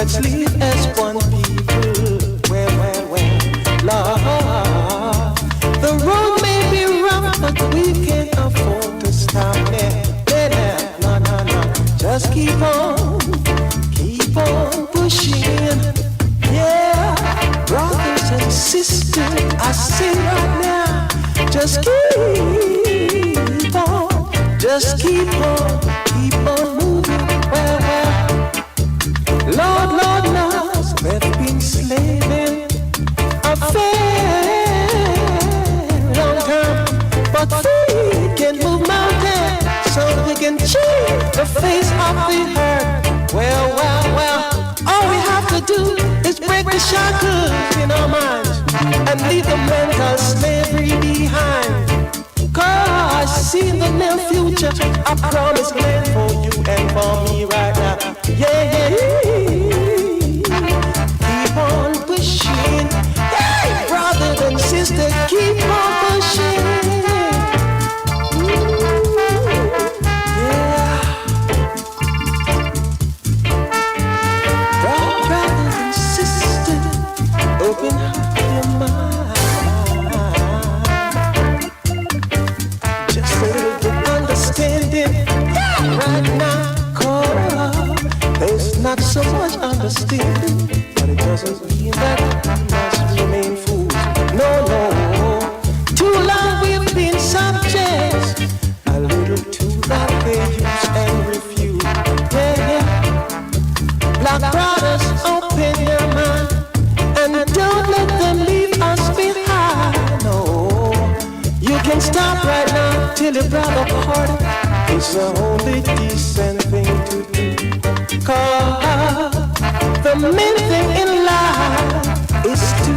Let's live as one people. Well, Lord. The road may be rough, but we can't afford to stop there. No. Just keep on pushing. Yeah, brothers and sisters, I say right now, just keep on moving. Well, Lord knows we've been slaving a very long time, but we can move mountains so we can change the face of the earth. Well, all we have to do is break the shackles in our minds and leave the mental slavery behind. 'Cause I see the near future, I promise land for you and for me right now. Yeah. Keep on pushing. Hey, brother and sister, keep on pushing. Yeah. Brothers and sisters, open up your mind. Just a little bit understanding right now. 'Cause there's not so much understanding, but it doesn't mean that we must remain fools. No. Too long we've been subjects, a little too that they use and refuse. Yeah. Black brothers, open your mind and don't let them leave us behind. No, you can stop right now till your brother party. It's the only decent thing to do. 'Cause the main thing in life is to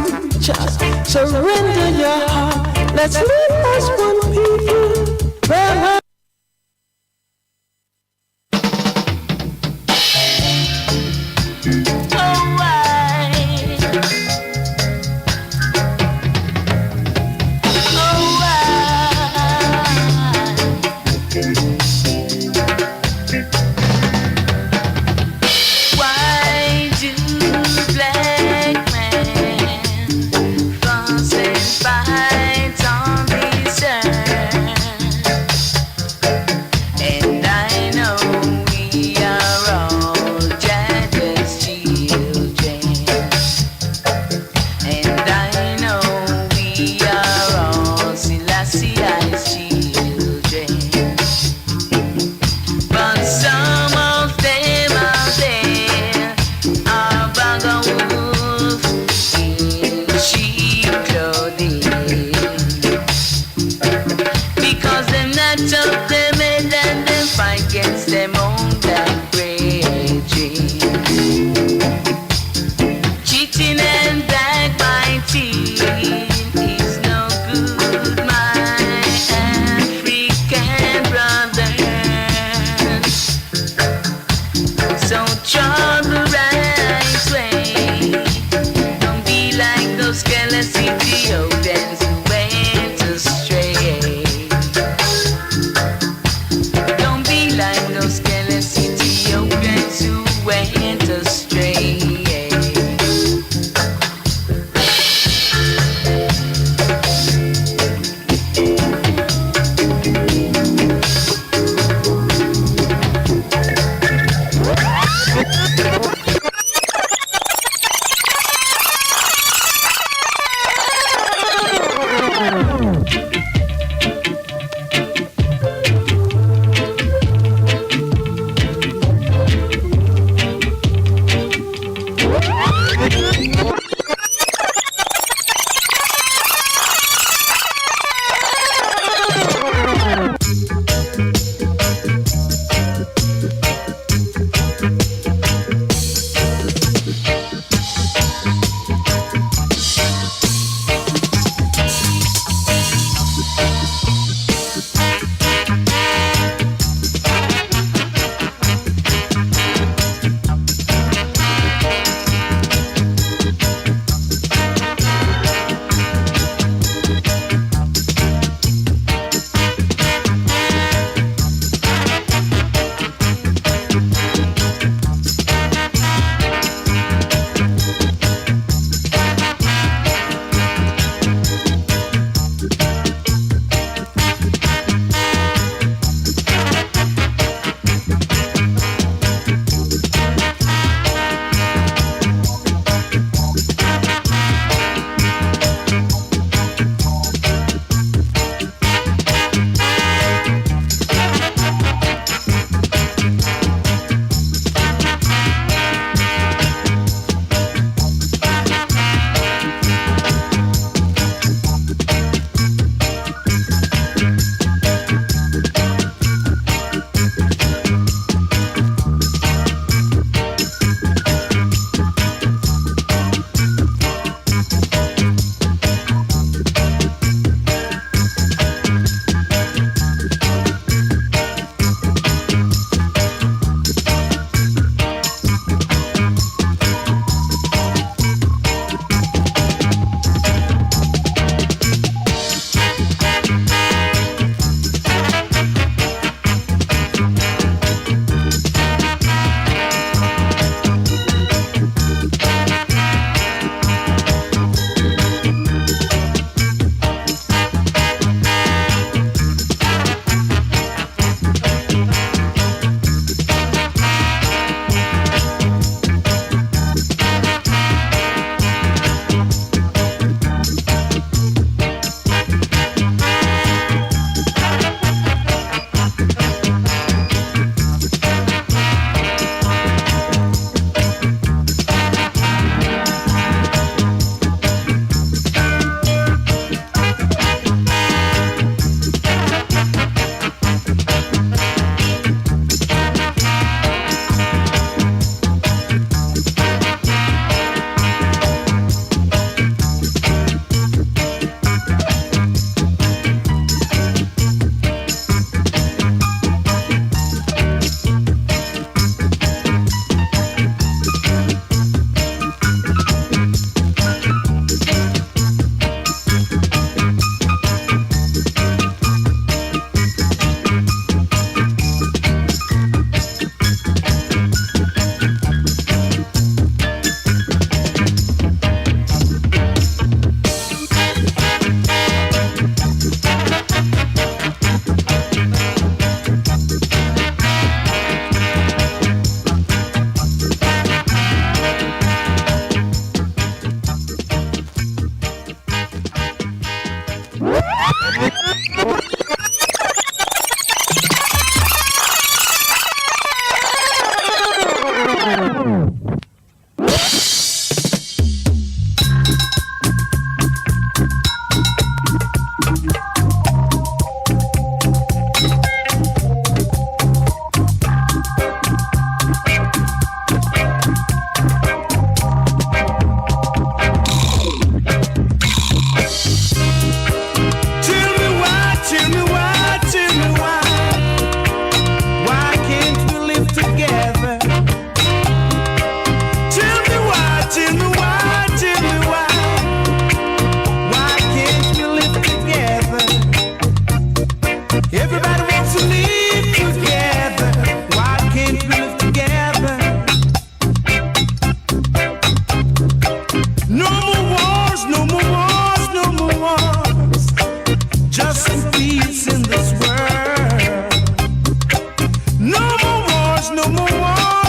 just surrender your heart. Let's live as one people. Well,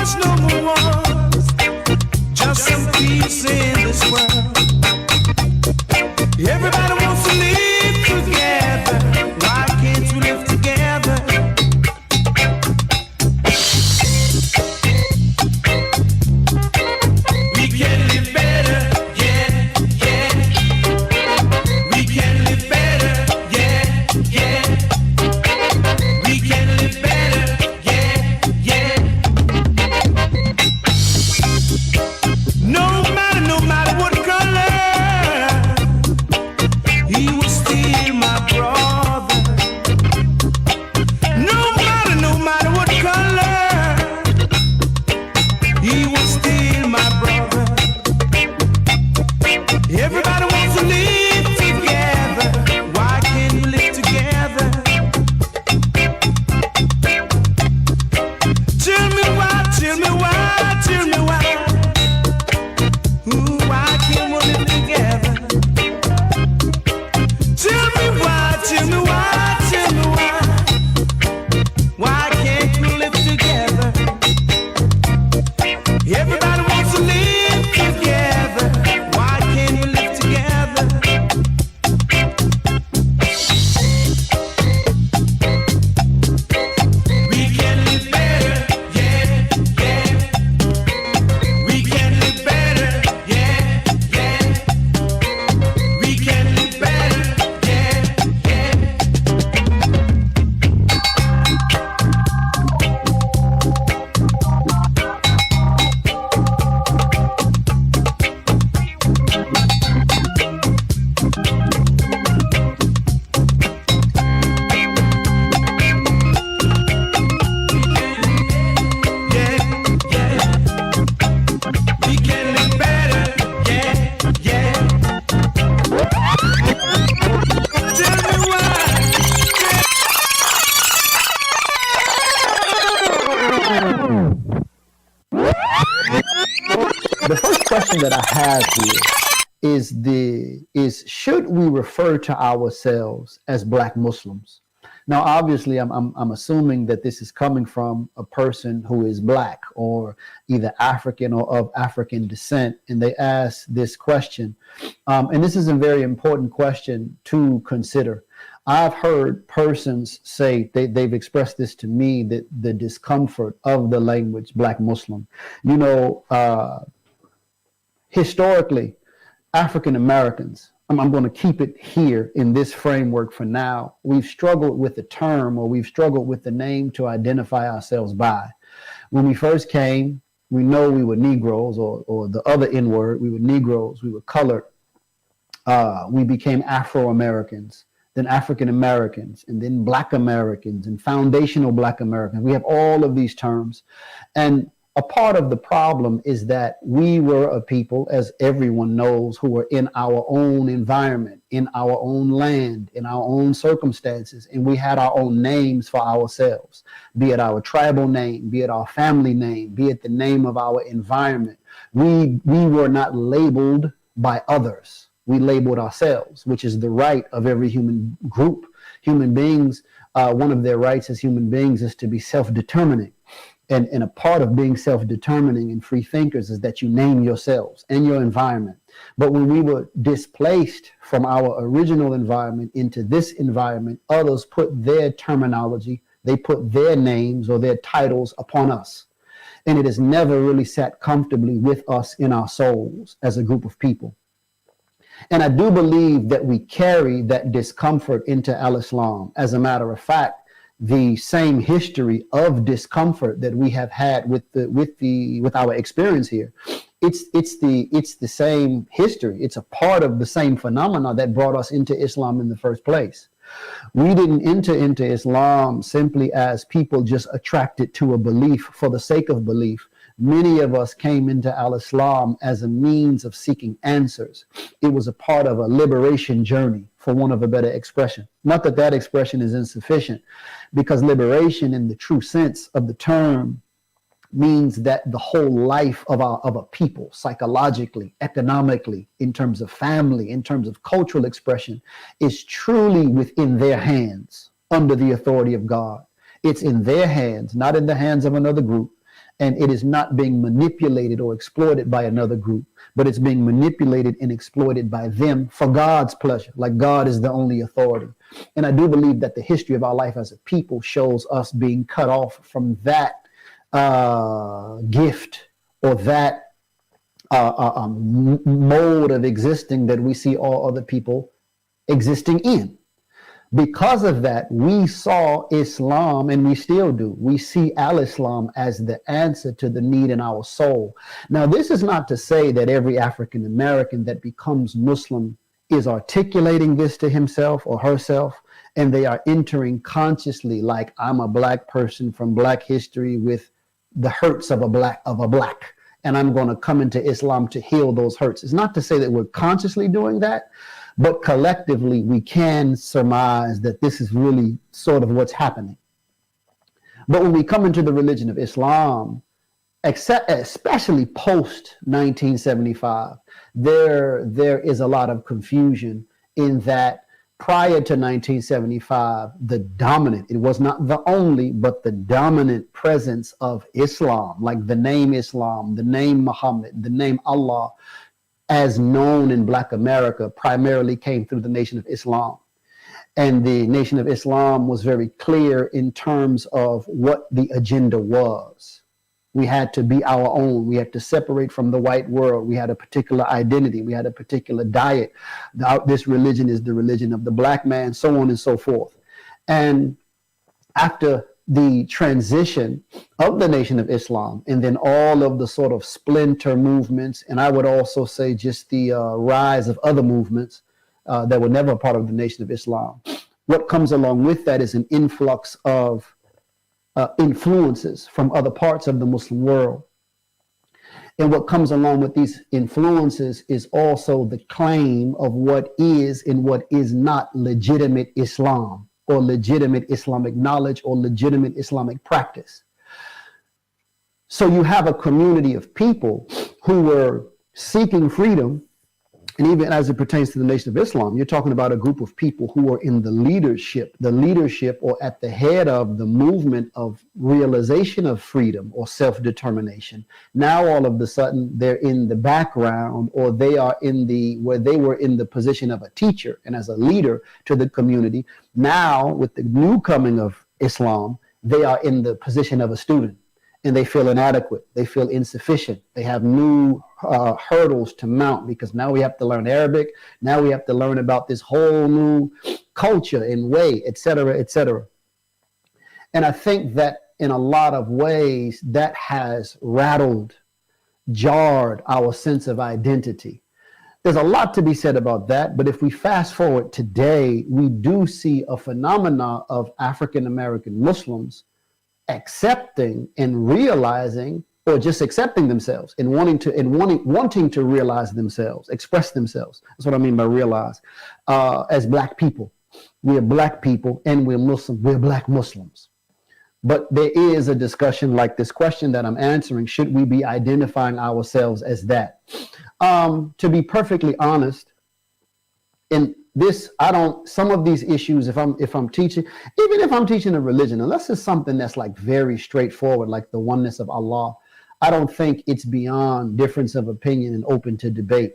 wars, no more wars. Just some peace in this world. Everybody wants to live together. Why can't we live together? We can live better, yeah, yeah. We can live better, yeah, yeah. We can live better, yeah, yeah. No matter what color, he was still my brother. No matter what color, he was still my brother. Everybody wants to live together. Why can't we live together? Tell me why, tell me why, tell me why. Ooh, why can't we live together? Tell me why, tell me why, tell me why. Why can't we live together? Everybody wants to live together. Why can't we live together? We can live better, yeah, yeah. We can live better, yeah, yeah. We can live better, yeah, yeah. Yeah, yeah. We can live better, yeah, yeah. Tell me why. The first question that I have here is should we refer to ourselves as Black Muslims? Now, obviously, I'm assuming that this is coming from a person who is Black or either African or of African descent, and they ask this question. And this is a very important question to consider. I've heard persons say, they've expressed this to me, that the discomfort of the language Black Muslim. You know, historically, African Americans, I'm going to keep it here in this framework for now, we've struggled with the term, or we've struggled with the name to identify ourselves by. When we first came, we know we were Negroes, or the other N word, we were Negroes, we were colored. We became Afro-Americans, then African Americans, and then Black Americans, and foundational Black Americans. We have all of these terms. And a part of the problem is that we were a people, as everyone knows, who were in our own environment, in our own land, in our own circumstances, and we had our own names for ourselves, be it our tribal name, be it our family name, be it the name of our environment. We were not labeled by others. We labeled ourselves, which is the right of every human group. Human beings, one of their rights as human beings is to be self-determining. And a part of being self-determining and free thinkers is that you name yourselves and your environment. But when we were displaced from our original environment into this environment, others put their terminology, they put their names or their titles upon us. And it has never really sat comfortably with us in our souls as a group of people. And I do believe that we carry that discomfort into Al-Islam. As a matter of fact, the same history of discomfort that we have had with our experience here, it's the same history. It's a part of the same phenomena that brought us into Islam in the first place. We didn't enter into Islam simply as people just attracted to a belief for the sake of belief. Many of us came into Al-Islam as a means of seeking answers. It was a part of a liberation journey, for want of a better expression. Not that that expression is insufficient, because liberation in the true sense of the term means that the whole life of a people, psychologically, economically, in terms of family, in terms of cultural expression, is truly within their hands under the authority of God. It's in their hands, not in the hands of another group. and it is not being manipulated or exploited by another group, but it's being manipulated and exploited by them for God's pleasure, like God is the only authority. And I do believe that the history of our life as a people shows us being cut off from that gift or that mode of existing that we see all other people existing in. Because of that, we saw Islam, and we still do. We see Al-Islam as the answer to the need in our soul. Now, this is not to say that every African American that becomes Muslim is articulating this to himself or herself, and they are entering consciously like, I'm a black person from black history with the hurts of a black, and I'm going to come into Islam to heal those hurts. It's not to say that we're consciously doing that, but collectively, we can surmise that this is really sort of what's happening. But when we come into the religion of Islam, especially post 1975, there is a lot of confusion in that prior to 1975, the dominant, it was not the only, but the dominant presence of Islam, like the name Islam, the name Muhammad, the name Allah, as known in Black America, primarily came through the Nation of Islam. And the Nation of Islam was very clear in terms of what the agenda was. We had to be our own. We had to separate from the white world. We had a particular identity. We had a particular diet. This religion is the religion of the black man, so on and so forth. And after the transition of the Nation of Islam, and then all of the sort of splinter movements, and I would also say just the rise of other movements that were never part of the Nation of Islam. What comes along with that is an influx of influences from other parts of the Muslim world. And what comes along with these influences is also the claim of what is and what is not legitimate Islam, or legitimate Islamic knowledge, or legitimate Islamic practice. So you have a community of people who were seeking freedom, and even as it pertains to the Nation of Islam, you're talking about a group of people who are in the leadership or at the head of the movement of realization of freedom or self-determination. Now all of a sudden they're in the background, or they are where they were in the position of a teacher and as a leader to the community. Now with the new coming of Islam, they are in the position of a student, and they feel inadequate, they feel insufficient, they have new hurdles to mount, because now we have to learn Arabic, now we have to learn about this whole new culture and way, etc., etc. And I think that in a lot of ways that has jarred our sense of identity. There's a lot to be said about that, but if we fast forward today, we do see a phenomena of African American Muslims accepting and realizing, or just accepting themselves and wanting to realize themselves, express themselves. That's what I mean by realize. As black people, we are black people, and we're Muslim. We're black Muslims. But there is a discussion like this question that I'm answering: should we be identifying ourselves as that? To be perfectly honest, in this, some of these issues, if I'm teaching, even if I'm teaching a religion, unless it's something that's like very straightforward, like the oneness of Allah, I don't think it's beyond difference of opinion and open to debate.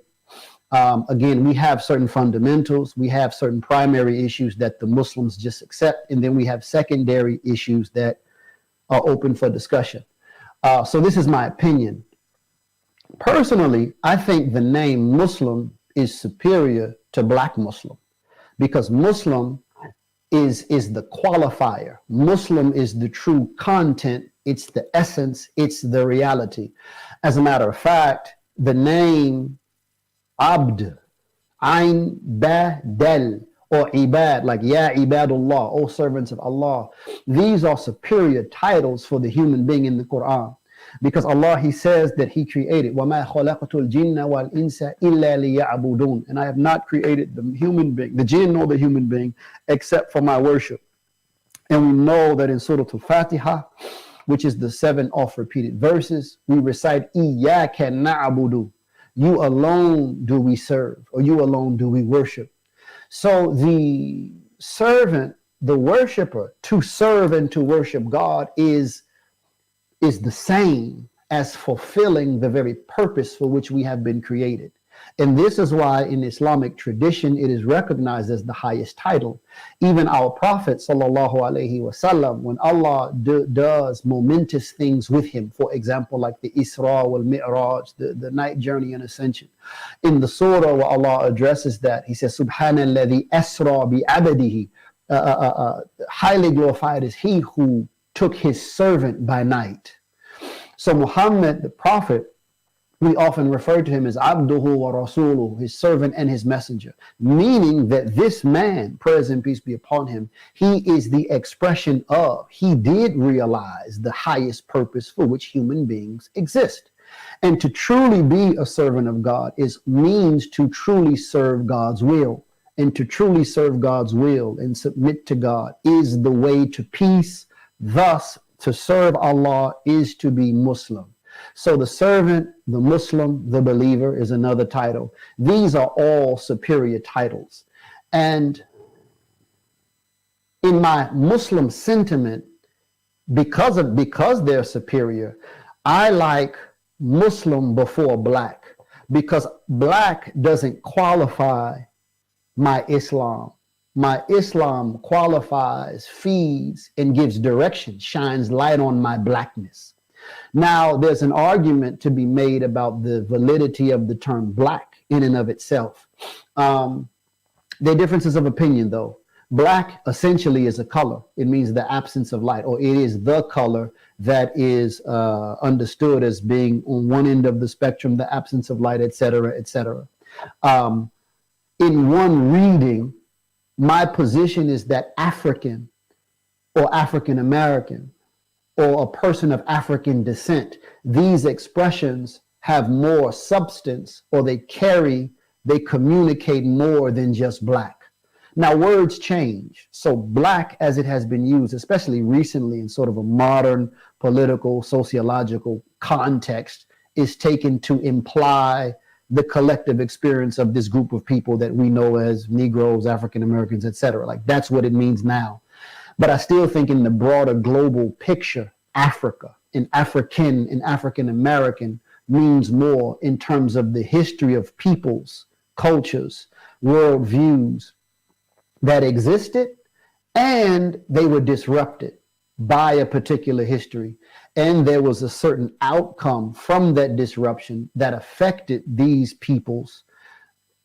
Again, we have certain fundamentals, we have certain primary issues that the Muslims just accept, and then we have secondary issues that are open for discussion. So this is my opinion. Personally, I think the name Muslim is superior to Black Muslim, because Muslim is the qualifier. Muslim is the true content. It's the essence. It's the reality. As a matter of fact, the name Abd, Ain Badal, or Ibad, like Ya Ibadullah, O servants of Allah. These are superior titles for the human being in the Quran. Because Allah, He says that He created, وَمَا خَلَقْتُ الْجِنَّ وَالْإِنسَ إِلَّا لِيَعْبُدُونَ, and I have not created the human being, the jinn nor the human being, except for my worship. And we know that in Surah Al-Fatiha, which is the 7 oft-repeated verses, we recite, إِيَّاكَ نَعْبُدُ, you alone do we serve, or you alone do we worship. So the servant, the worshiper, to serve and to worship God is is the same as fulfilling the very purpose for which we have been created. And this is why in Islamic tradition it is recognized as the highest title. Even our Prophet sallallahu alaihi wasallam, when Allah does momentous things with him, for example, like the Isra wal Mi'raj, the night journey and ascension, in the surah where Allah addresses that, he says, Subhanalladhi asra bi abadihi, highly glorified is he who took his servant by night. So Muhammad, the Prophet, we often refer to him as Abduhu wa Rasuluhu, his servant and his messenger, meaning that this man, praise and peace be upon him, he is the expression of, he did realize the highest purpose for which human beings exist. And to truly be a servant of God means to truly serve God's will. And to truly serve God's will and submit to God is the way to peace. Thus, to serve Allah is to be Muslim. So the servant, the Muslim, the believer is another title. These are all superior titles. And in my Muslim sentiment, because they're superior, I like Muslim before black, because black doesn't qualify my Islam. My Islam qualifies, feeds, and gives direction, shines light on my blackness. Now, there's an argument to be made about the validity of the term black in and of itself. There are differences of opinion, though. Black essentially is a color. It means the absence of light, or it is the color that is understood as being on one end of the spectrum, the absence of light, etc., etc. In one reading, my position is that African or African American or a person of African descent, these expressions have more substance, or they communicate more than just black. Now, words change. So black, as it has been used, especially recently in sort of a modern political, sociological context, is taken to imply the collective experience of this group of people that we know as Negroes, African Americans, etc. Like, that's what it means now. But I still think in the broader global picture, Africa and African and African American means more in terms of the history of peoples, cultures, worldviews that existed, and they were disrupted by a particular history. And there was a certain outcome from that disruption that affected these peoples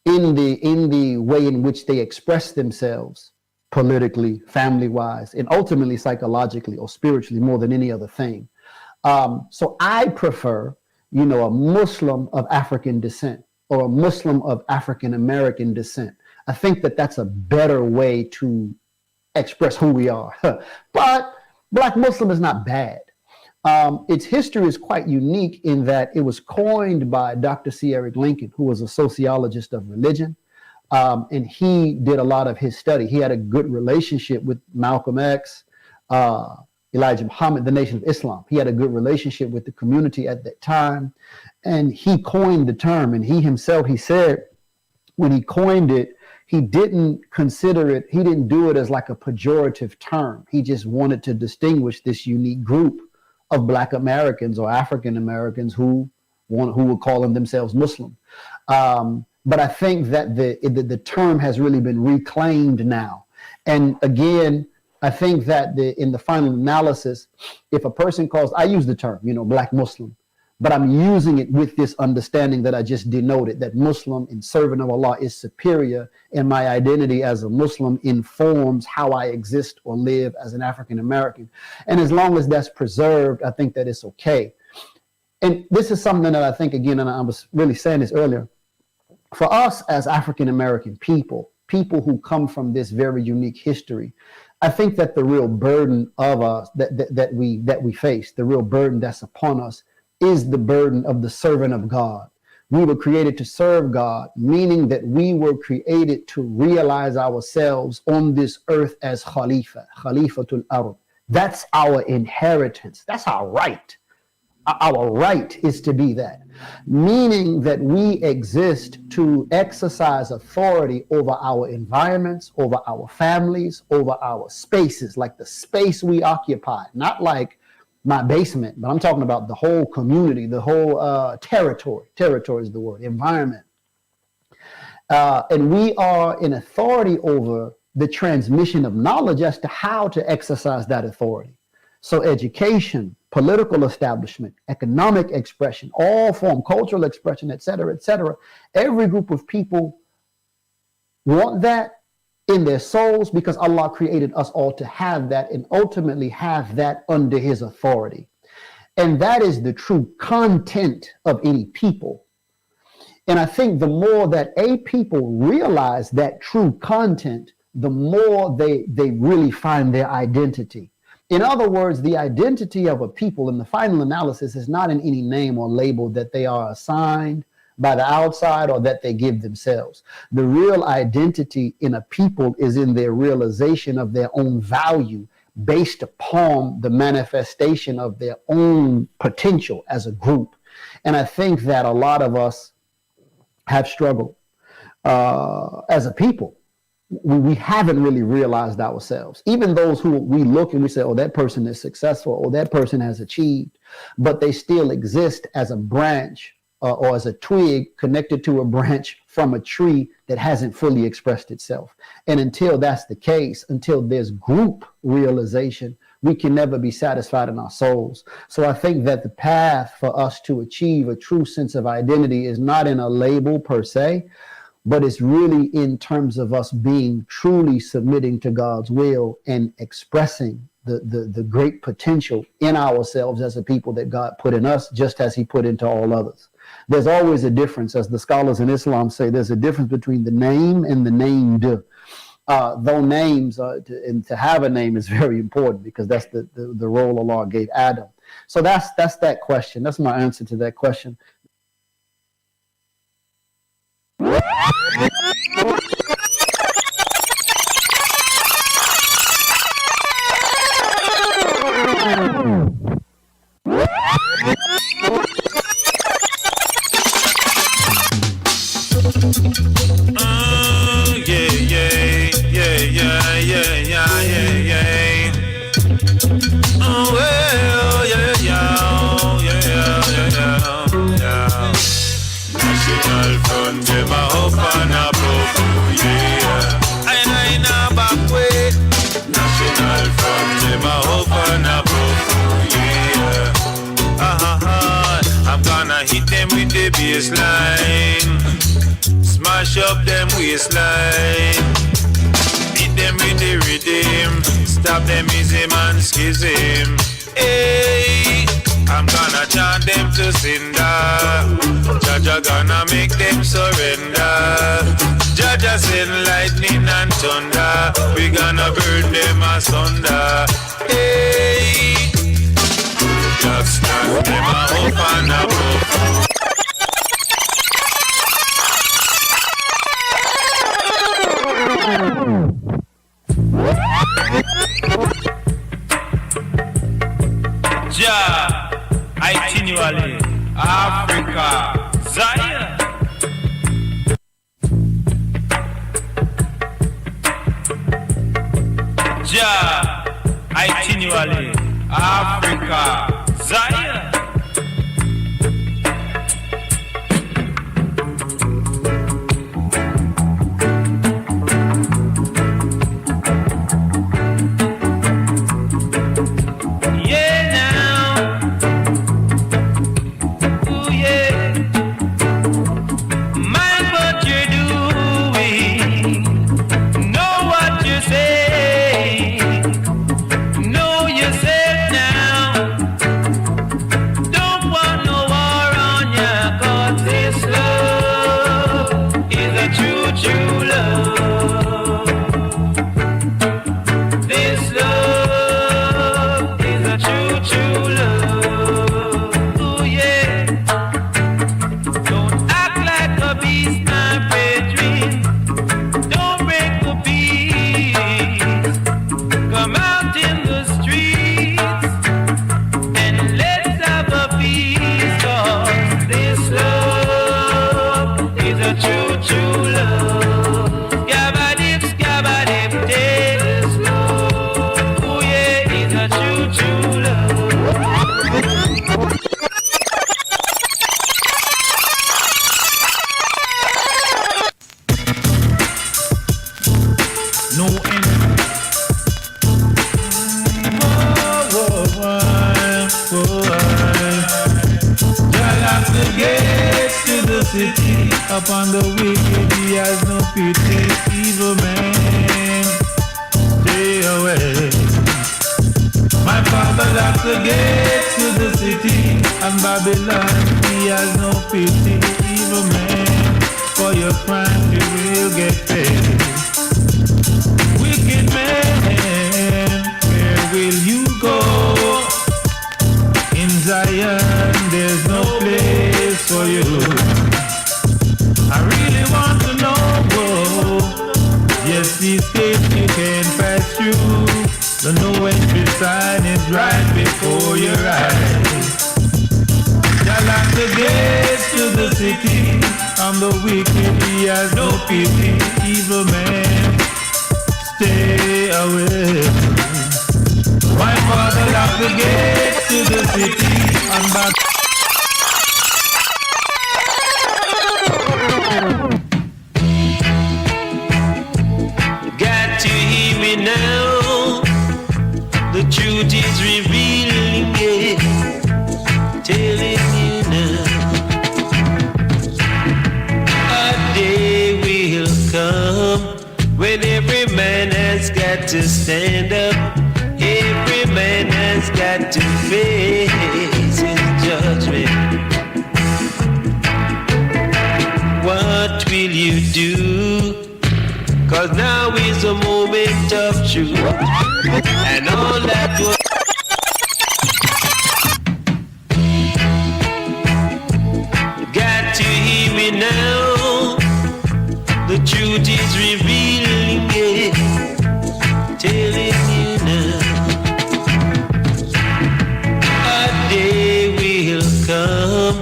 in the way in which they express themselves politically, family-wise, and ultimately psychologically or spiritually more than any other thing. So I prefer, a Muslim of African descent or a Muslim of African American descent. I think that that's a better way to express who we are. But Black Muslim is not bad. Its history is quite unique in that it was coined by Dr. C. Eric Lincoln, who was a sociologist of religion. And he did a lot of his study. He had a good relationship with Malcolm X, Elijah Muhammad, the Nation of Islam. He had a good relationship with the community at that time. And he coined the term. And he himself, he said, when he coined it, he didn't do it as like a pejorative term. He just wanted to distinguish this unique group of Black Americans or African Americans who would call themselves Muslim. But I think that the term has really been reclaimed now. And again, I think that in the final analysis, if a person calls, I use the term, Black Muslim, but I'm using it with this understanding that I just denoted, that Muslim and servant of Allah is superior, and my identity as a Muslim informs how I exist or live as an African American. And as long as that's preserved, I think that it's okay. And this is something that I think, again, and I was really saying this earlier, for us as African American people who come from this very unique history, I think that the real burden of us that we face, the real burden that's upon us, is the burden of the servant of God. We were created to serve God, meaning that we were created to realize ourselves on this earth as Khalifatul Ard. That's our inheritance. That's our right. Our right is to be that, meaning that we exist to exercise authority over our environments, over our families, over our spaces, like the space we occupy, not like my basement, but I'm talking about the whole community, the whole territory. Territory is the word, environment. And we are in authority over the transmission of knowledge as to how to exercise that authority. So education, political establishment, economic expression, all form, cultural expression, et cetera, et cetera. Every group of people want that in their souls because Allah created us all to have that and ultimately have that under his authority. And that is the true content of any people. And I think the more that a people realize that true content, the more they really find their identity. In other words, the identity of a people in the final analysis is not in any name or label that they are assigned by the outside or that they give themselves. The real identity in a people is in their realization of their own value based upon the manifestation of their own potential as a group. And I think that a lot of us have struggled as a people. We haven't really realized ourselves. Even those who we look and we say, oh, that person is successful, or that person has achieved, but they still exist as a branch or as a twig connected to a branch from a tree that hasn't fully expressed itself. And until that's the case, until there's group realization, we can never be satisfied in our souls. So I think that the path for us to achieve a true sense of identity is not in a label per se, but it's really in terms of us being truly submitting to God's will and expressing the great potential in ourselves as a people that God put in us, just as he put into all others. There's always a difference, as the scholars in Islam say, there's a difference between the name and the named. Though names, and to have a name is very important because that's the role Allah gave Adam. So that's that question. That's my answer to that question. Baseline, smash up them waistline, beat them with the rhythm, stop them ism and schism. Hey, I'm gonna chant them to cinder, Jaja gonna make them surrender. Jaja send lightning and thunder, we gonna burn them asunder. Hey, just stand them up and above. Jah, itinerary, Africa, Zion. Jah, itinerary, Africa, Zion. True love. city, upon the wicked he has no pity. Evil man, stay away. My father locked the gates to the city, and Babylon he has no pity. Evil man, for your crime you will get paid. Wicked man, where will you go? In Zion there's no place for you. I really want to know, whoa. Yes, these gates you can pass through. The no entry sign is right before your eyes. Jah lock the gates to the city. I'm the wicked, he has no pity. Evil man, stay away. My father locked the gates to the city. I'm back. Got to hear me now. The truth is revealing it. Telling you now. A day will come when every man has got to stand up. Every man has got to face his judgment. What will you do? 'Cause now is a moment of truth. And all that was got to hear me now. The truth is revealing it. Telling you now. A day will come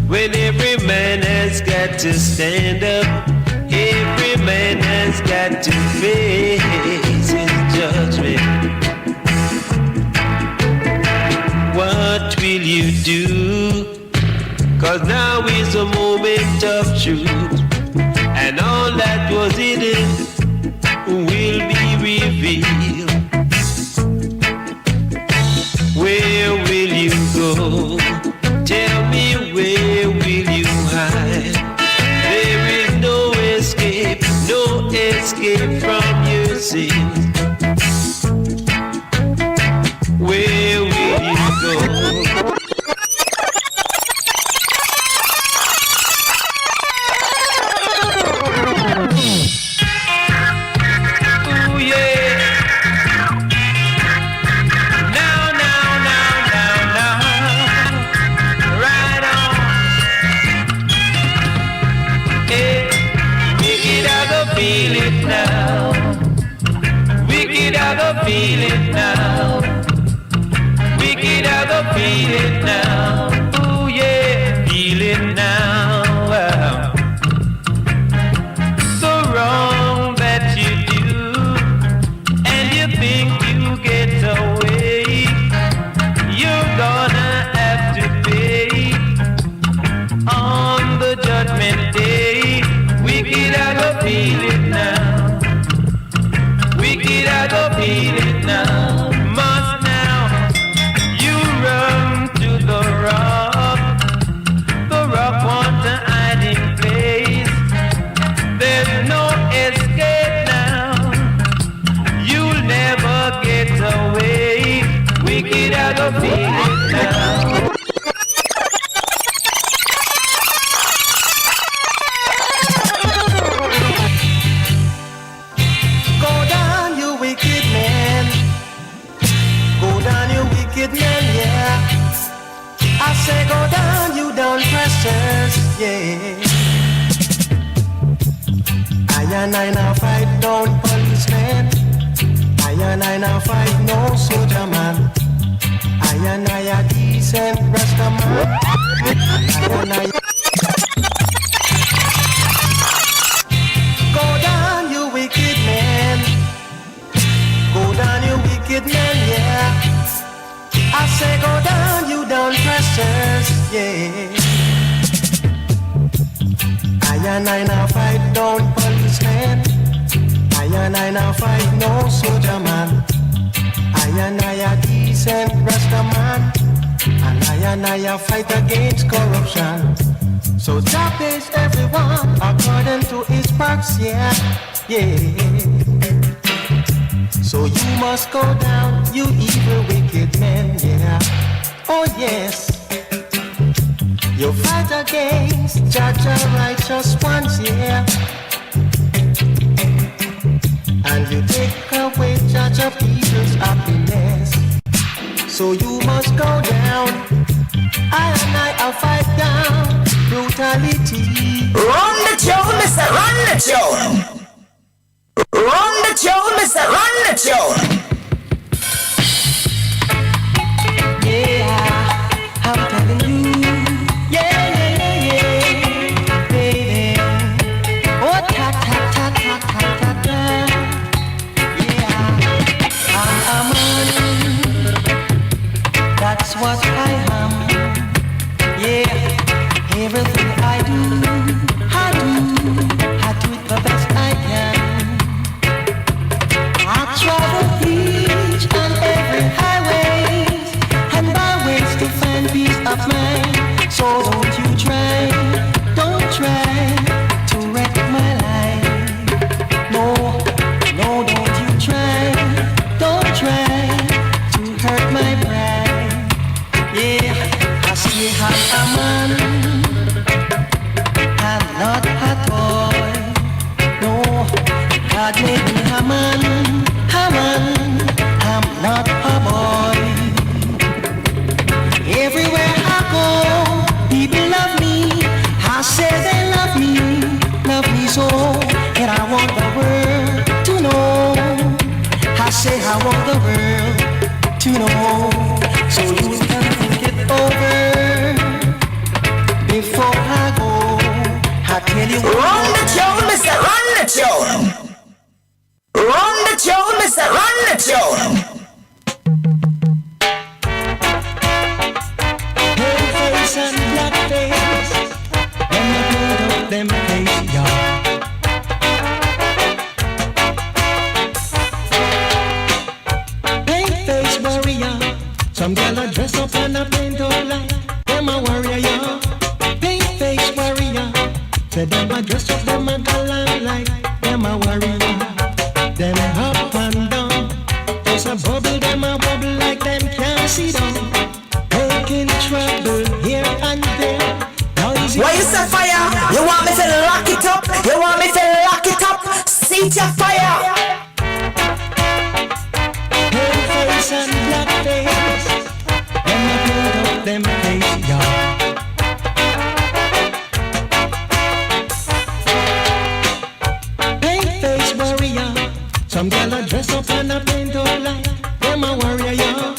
when every man has got to stand up. Every man has got to face his judgment. What will you do? 'Cause now is a moment of truth. And all that was hidden will be revealed. Where will you go? Tell me, where will you hide? There is no escape from your sins. Where will you go? Feel it now. Wicked, I go feel it now. Ooh yeah, feel it now. The wrong that you do, and you think you get away, you're gonna have to pay on the judgment day. Wicked, I go feel it now. Wicked, I go feel it now. Must now you run to the rock. The rock wants a hiding place. There's no escape now. You'll never get away. Wicked, I go feel it now. Say go down, you down pressures, yeah. I and I now fight down policemen. I and I now fight no soldier man. I and I a decent Rasta man. I and I go down, you wicked man. Go down, you wicked man, yeah. I say go down, you down pressures, yeah. I and I now fight down policemen. I and I now fight no soldier man. I and I a decent Rasta man. And I a fight against corruption. So Jah pays everyone according to his works, yeah. So you must go down, you evil, wicked men, yeah. Oh yes. You fight against judge and righteous ones, yeah. And you take away judge of evil's happiness. So you must go down. I'll fight down brutality. Run the tune, Mr. Run the tune. Run the tune, Mr. Run the tune. Yeah, I'm telling you. Baby. Oh, ta ta ta ta ta ta ta. Yeah, I'm a man. That's what I am. Yeah, everything I do it the best I can. I travel each and every highways and byways to find peace of mind. So don't try to wreck my life. No, don't you don't try to hurt my pride. Yeah, I say I'm a man, I'm not a toy. No, God made me a man, I'm not a boy. Everywhere I go, people love me. I say they love me so, and I want the world to know. I say I want the world to know, so you can think it over before I go. I tell you what. Run the tune, Mr. Run the tune. Run the tune, Mr. Run the tune. Pale face and black face, when I put up them face, y'all. Paint face warrior, some girl a dress up and a paint up like them a warrior, y'all. Paint face warrior, say them a dress up, them a gallant like them a warrior. Them up and down, there's a bubble, them a bubble like them can't see down. Making trouble here and there. Why you set fire? You want me to lock it up? You want me to lock it up? Seat your fire. Pale face and black face, when I put up them face, y'all. Paint face warrior, some girl a dress up and a paint up like them a warrior, y'all.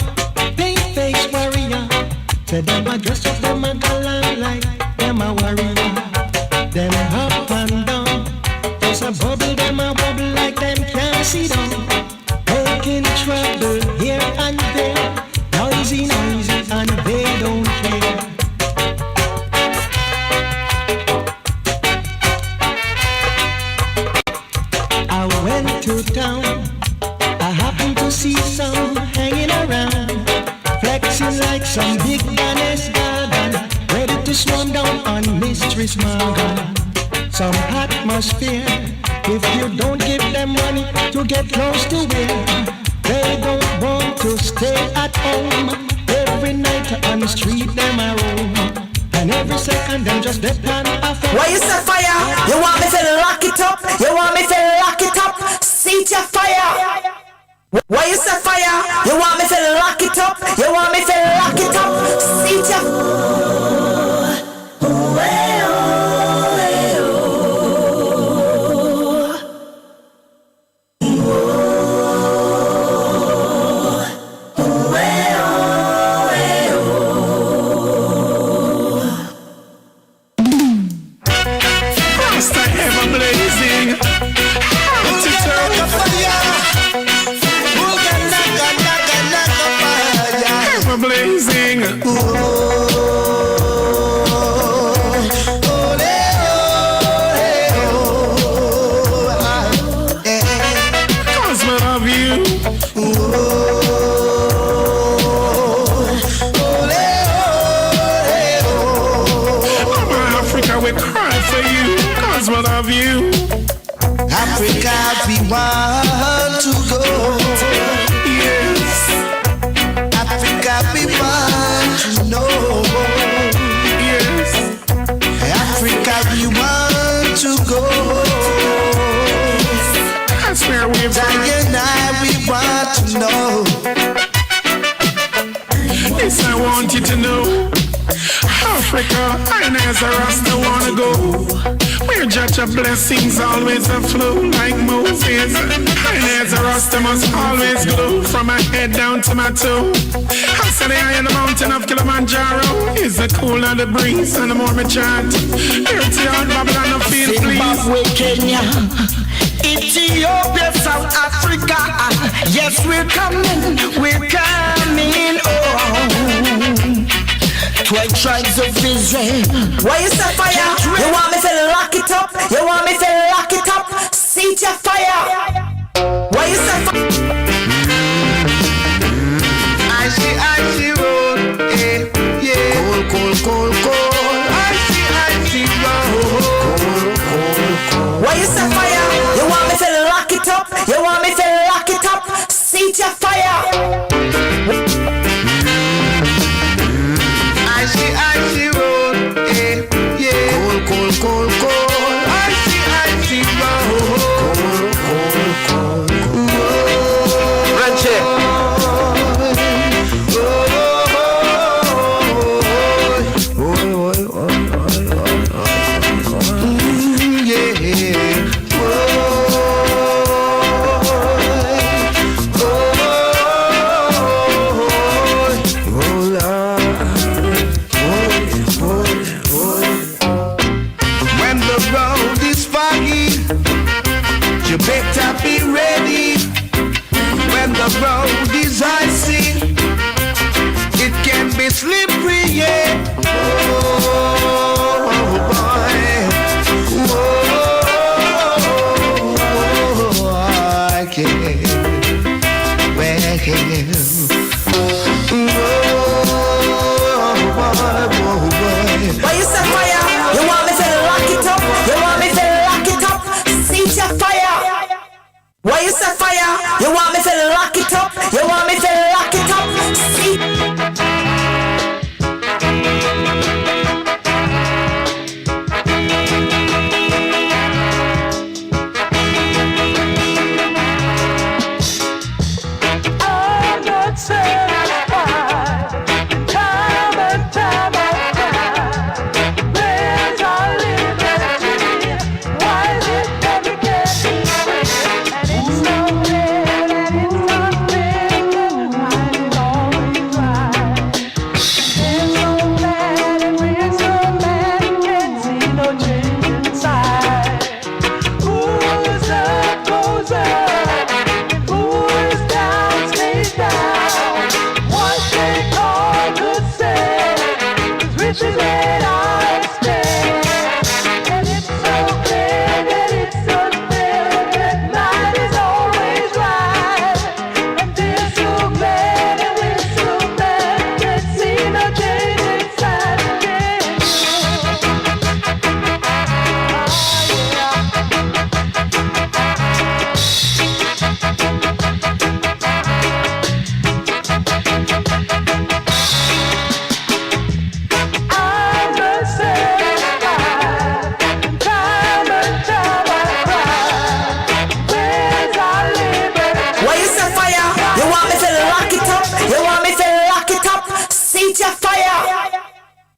Paint face warrior, say them a dress up, them a gallant like them a warrior. Them up and down, there's a bubble, them a bubble like them can't see down. Making trouble here and there, noisy, and they don't care. I went to town, I happened to see some hanging around, flexing like some big Ganesh garden, ready to swarm down on Mistress Margaret. Some atmosphere, if you don't give them money to get close to where they don't want to stay at home. Every night on the street them a roam, and every second them just depend on. Why you set fire? You want me to lock it up? You want me to lock it up? Seat your fire. Why you set fire? You want me to lock it up? You want me to lock it up? Seat your. Blazing. Cause we love you. Africa we cry. 'cause we love you. Africa, we want to go. Yes, Africa, we want to know. yes, Africa, we want to go. that's where we're from. Diana, we want to know. Yes, I want you to know. Africa, I as a Rasta wanna go. Where judge of blessings always a flow like Moses. I as a Rasta must always glow from my head down to my toe. I said the high in the mountain of Kilimanjaro is the cooler the breeze and the more me chant. Dirty on Babylon, I feel please. Zimbabwe, Kenya, Ethiopia, South Africa. Yes, we're coming, oh. 12 tribes of Israel. Why you say fire? You want me to lock it up? You want me to lock it up? See your fire. Why you say fire? I see road, yeah. Cool. I see road. Cool. Why you say fire? You want me to lock it up? You want me to lock it up? See your fire. I see road, yeah. Cool. I see road. Cool. Ranche. You better be ready when the road is icy. It can be slippery, yeah. Oh boy, I can't. Why you say fire? You want me to lock it up? You want me to lock it up? See your fire. Why you say fire? You want me to lock it up? You want me to lock it up? See.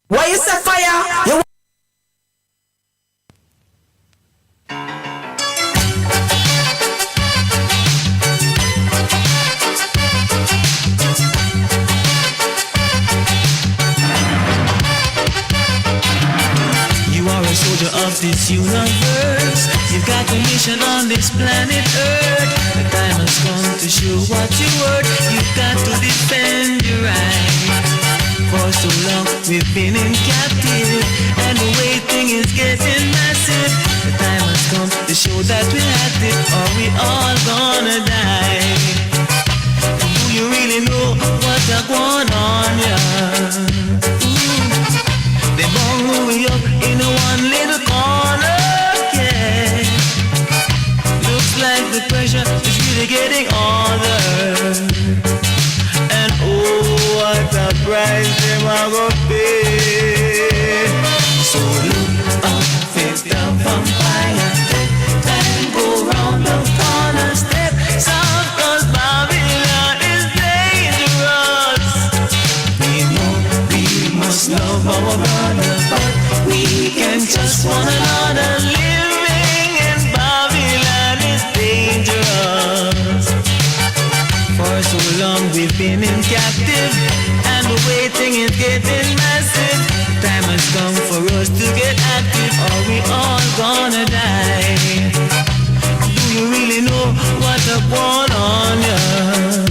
Why you set fire? You are a soldier of this universe. You've got a mission on this planet Earth. The time has come to show what you're worth. You've got to defend your right. For so long we've been in captive, and the waiting is getting massive. The time has come to show that we have it, or we all gonna die. Do you really know what's going on, yeah? They bung we up in one little corner, trust one another. Living in Babylon is dangerous. For so long we've been in captive, and the waiting is getting massive. Time has come for us to get active, or we all gonna die. Do you really know what's going on, yeah?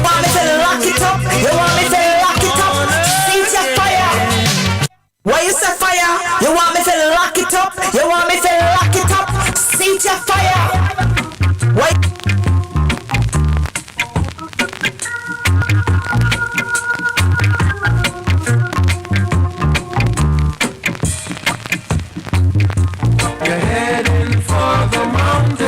Want me to lock it up? You want me to lock it up? Seat your fire. Why you say fire? You want me to lock it up? You want me to lock it up? Seat your fire. Why? You're heading for the mountain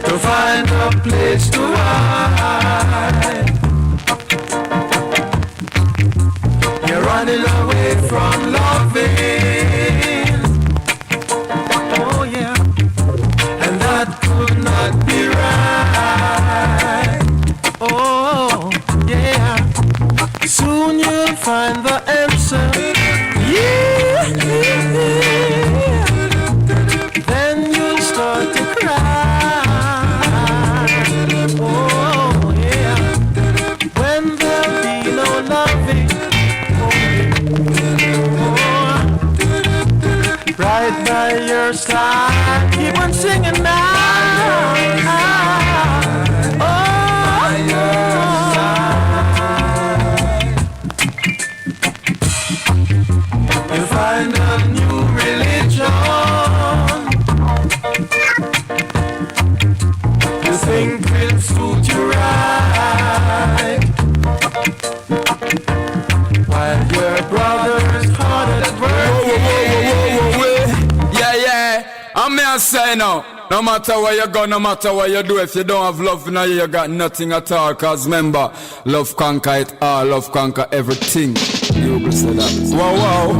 to find a place to hide. You're running away from loving. Oh yeah, and that could not be right. Oh yeah, soon you'll find the answer. Yeah. Then you'll start to cry. Oh yeah. When there'll be no loving. Oh, right by your side. Keep on singing now. Oh, you find a new religion. You think will suit you right. While your brother's hard at work. Yeah. I'm here say now. No matter where you go, no matter what you do, if you don't have love now, you got nothing at all. Cause remember, love conquer it all, love conquer everything. You will say that. Wow.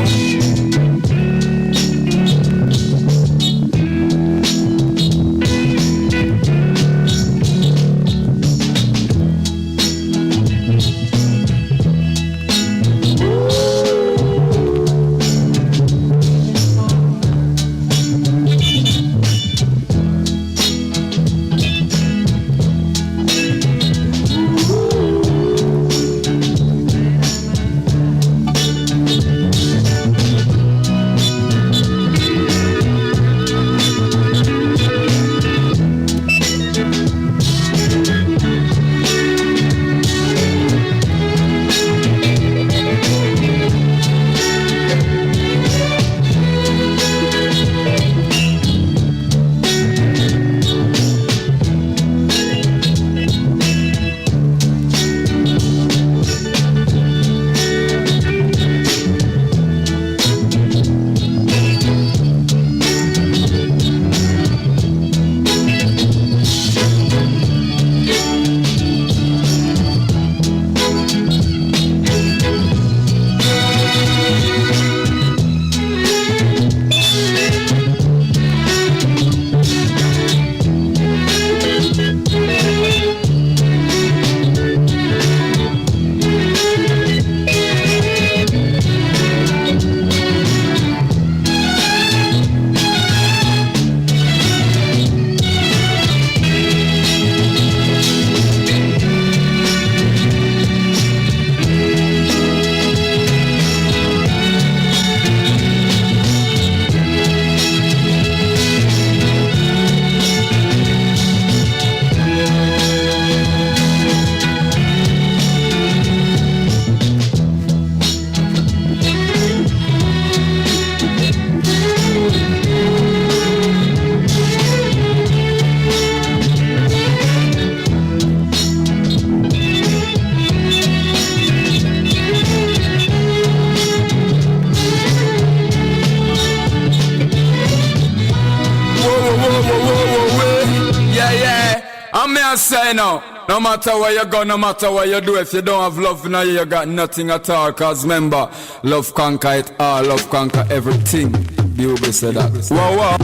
I'm here say now, no matter where you go, no matter what you do, if you don't have love now, you got nothing at all. Cause remember, love conquer it all, love conquer everything. Bugle said that. Wow.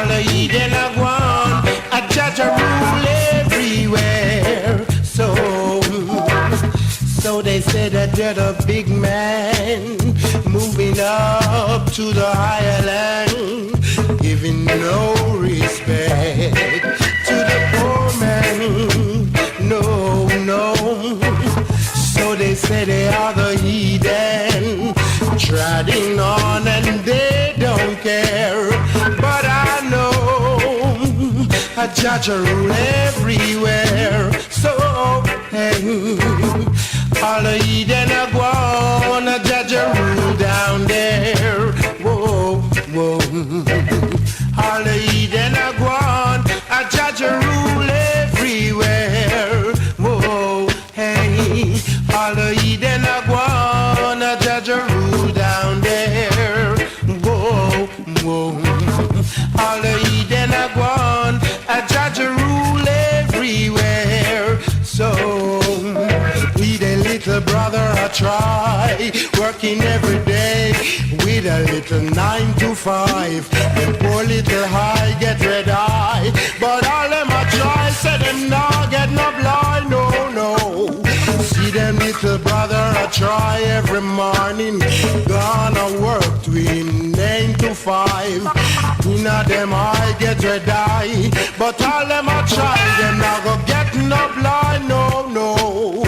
all the Eden are gone. A judge a rule everywhere. So they said that you're the big man, moving up to the higher land, giving no respect to the poor man. No, no. So they say they are the heathen, treading on and they don't care. But I know a judge a rule everywhere. So hey, all the Eden are gone, a judge a rule down there. Whoa, whoa. All the Eden are gone, a judge a rule everywhere. Whoa, hey. All the Eden are gone, a judge a rule down there. Whoa, whoa. All the Eden are gone, a judge a rule everywhere. So we the little brother I try, working every day with a little 9 to 5. The poor little high get red eye, but all them I try, say them nah get no blind, no, no. See them little brother I try every morning, gonna work between 9 to 5. Inna them I get red eye, but all them I try, them now go get no blind, no, no.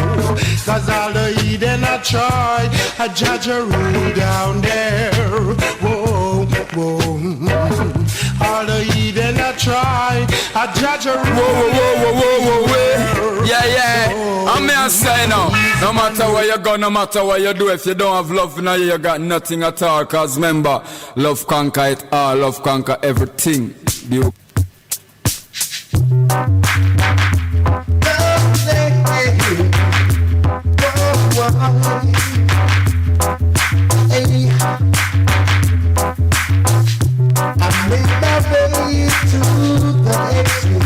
Cause all the Eden I try, I judge a rule down there. Whoa, whoa. All the Eden I try, I judge a rule. Whoa, whoa, whoa, whoa, whoa, whoa. Yeah, yeah. I'm here saying now, no matter where you go, no matter what you do, if you don't have love in you, you got nothing at all. Cause remember, love conquer it all, love conquer everything. You. I made my way to the exit,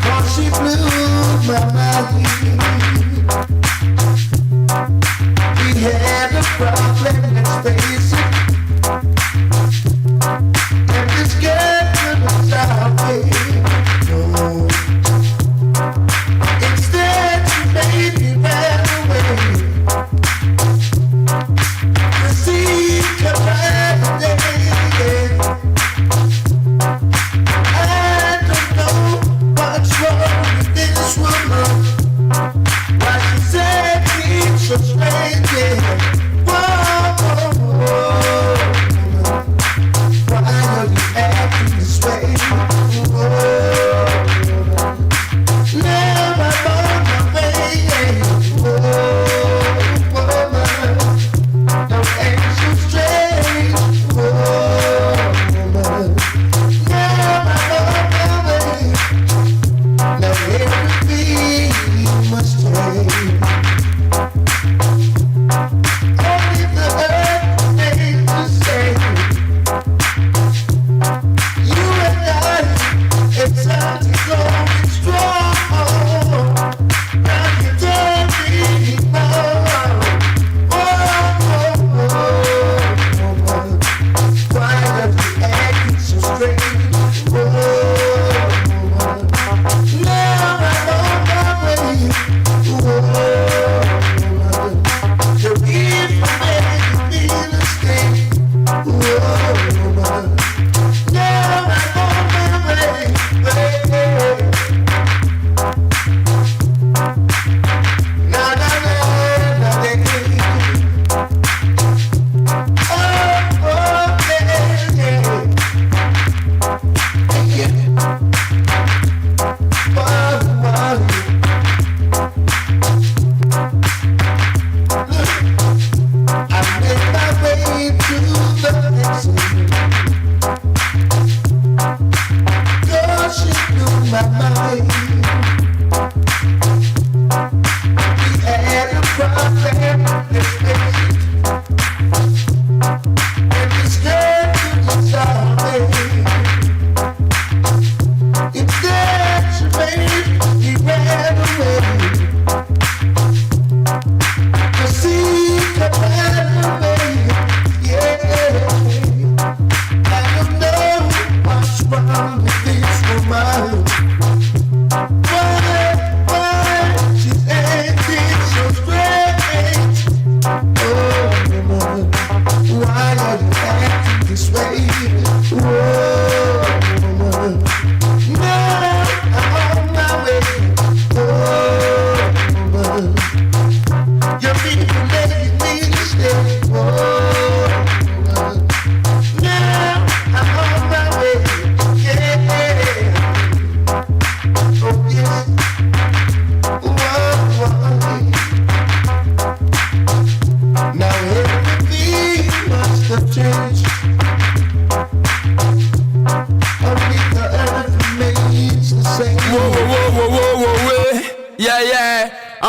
cause she blew my mind. We had a problem, let's face it, and this girl couldn't stop it. No. Instead she made me mad.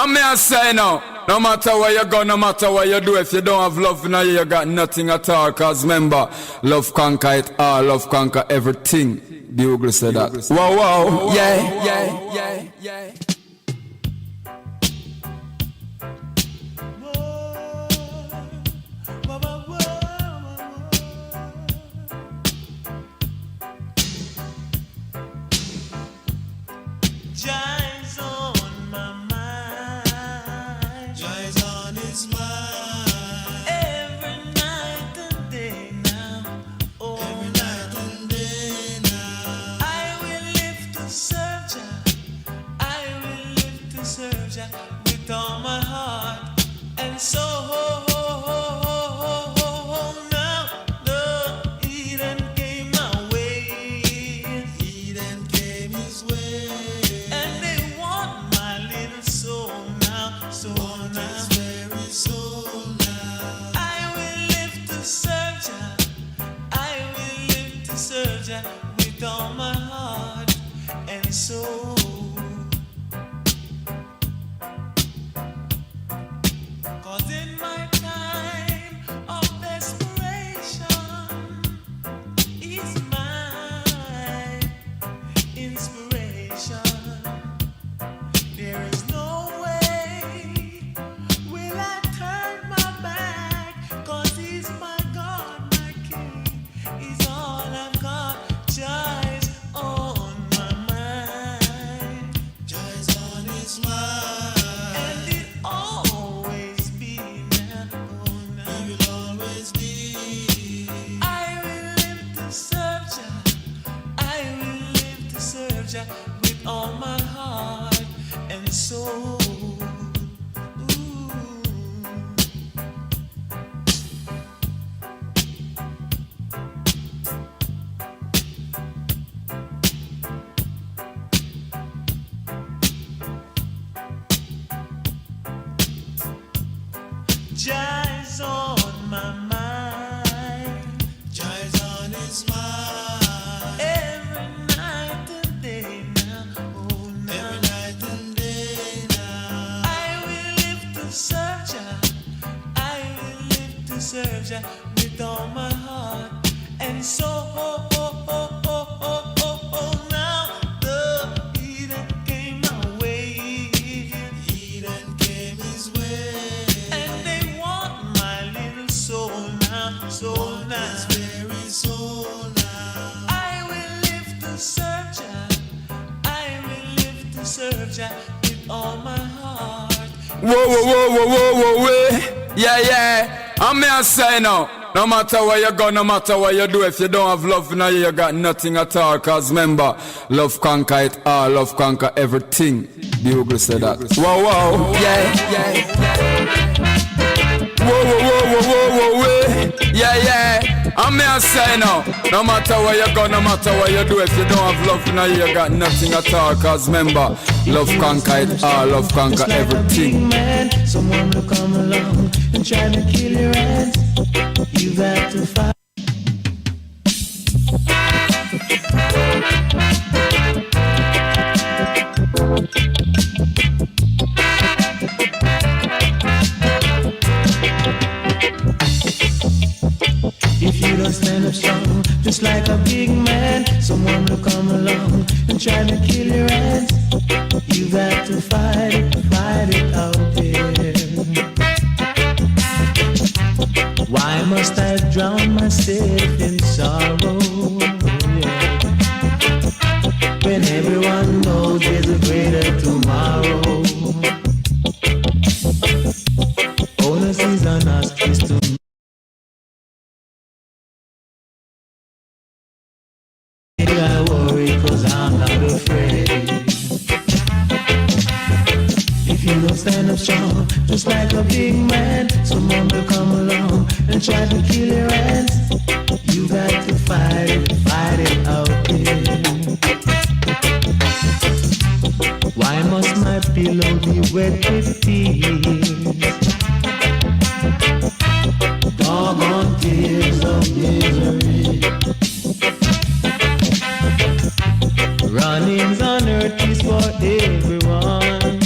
I'm me I say now, no matter where you go, no matter what you do, if you don't have love in you, you got nothing at all. Cause remember, love conquer it all, love conquer everything. The Bugle said that. Wow, wow, yeah. Jai's on my mind. Jai's on his mind. Every night and day now. Oh, every night and day now. I will live to serve Jah. I will live to serve Jah with all my heart and soul. Now the Eden came my way. Eden came his way. And they want my little soul now, soul now, very soul now. I will live to serve Jah. I will live to serve Jah with all my heart and soul. Cause in my time of desperation, He's my inspiration. There is no way will I turn my back, 'cause He's my God, my King. He's all I've got. Jai's on my mind. Jai's on his mind. And it always be now. He will always be. I will live to serve Jah. I will live to serve Jah with all my heart and soul. Ooh. Jai's on my mind. Jai's on his mind. Every night and day now. Oh, now. Every night and day now. I will live to serve Jah. I will live to serve Jah with all my heart and soul. Now the Eden came my way. Eden came his way. And they want my little soul now, soul now. His very soul now. I will live to serve Jah. I will live to serve Jah with all my heart. Whoa. Yeah. I'm me I say now, no matter where you go, no matter what you do, if you don't have love in you, you got nothing at all. Cause remember, love conquer it all, love conquer everything. The Bugle said that. Wow, yeah. Whoa, yeah. I'm me I say now, no matter where you go, no matter what you do, if you don't have love in you, you got nothing at all. Cause remember, love conquer it all, love conquer everything. Man, someone will come along and try to kill your ants. You got to fight. If you don't stand up strong, just like a big man, someone will come along and try to kill your ants. You got to fight it out there. Why must I drown myself in sorrow? Yeah. When everyone knows there's a greater tomorrow. Onus is on us is to I worry 'cause I'm not afraid. If you don't stand up strong, just like a big man, someone will come along and try to kill your ants. You got to fight it out there. Why must my pillow be wet with tears? Doggone tears of misery. Runnings on earth is for everyone.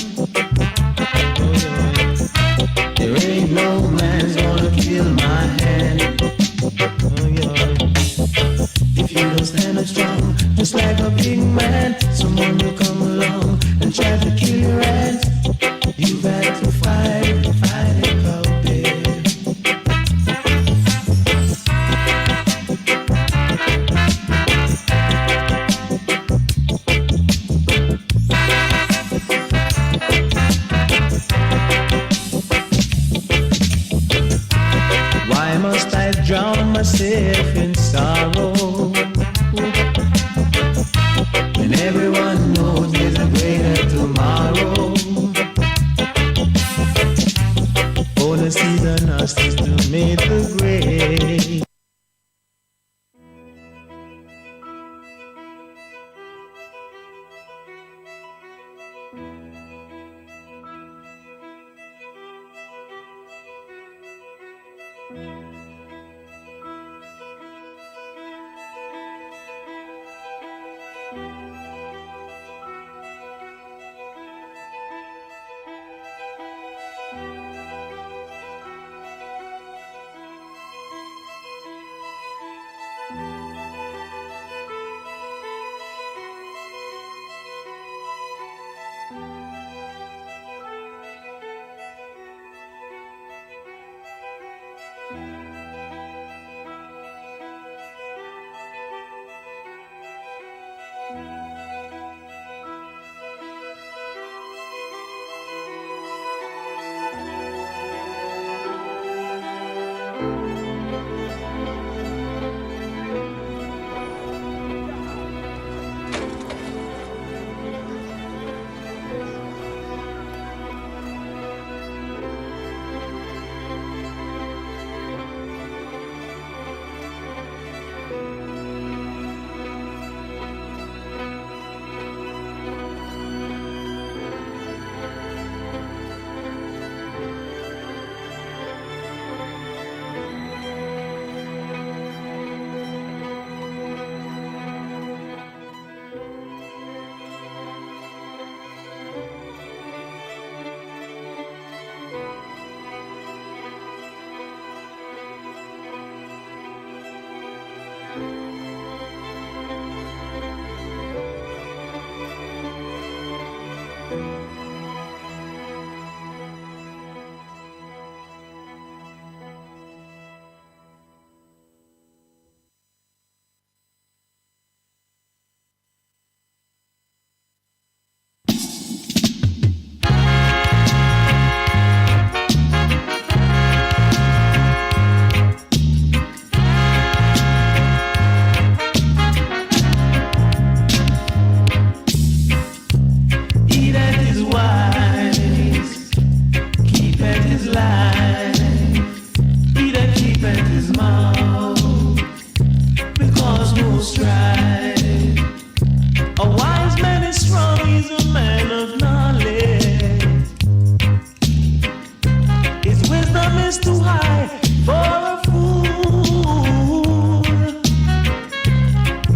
is too high for a fool.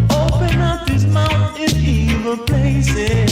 Open up his mouth in evil places.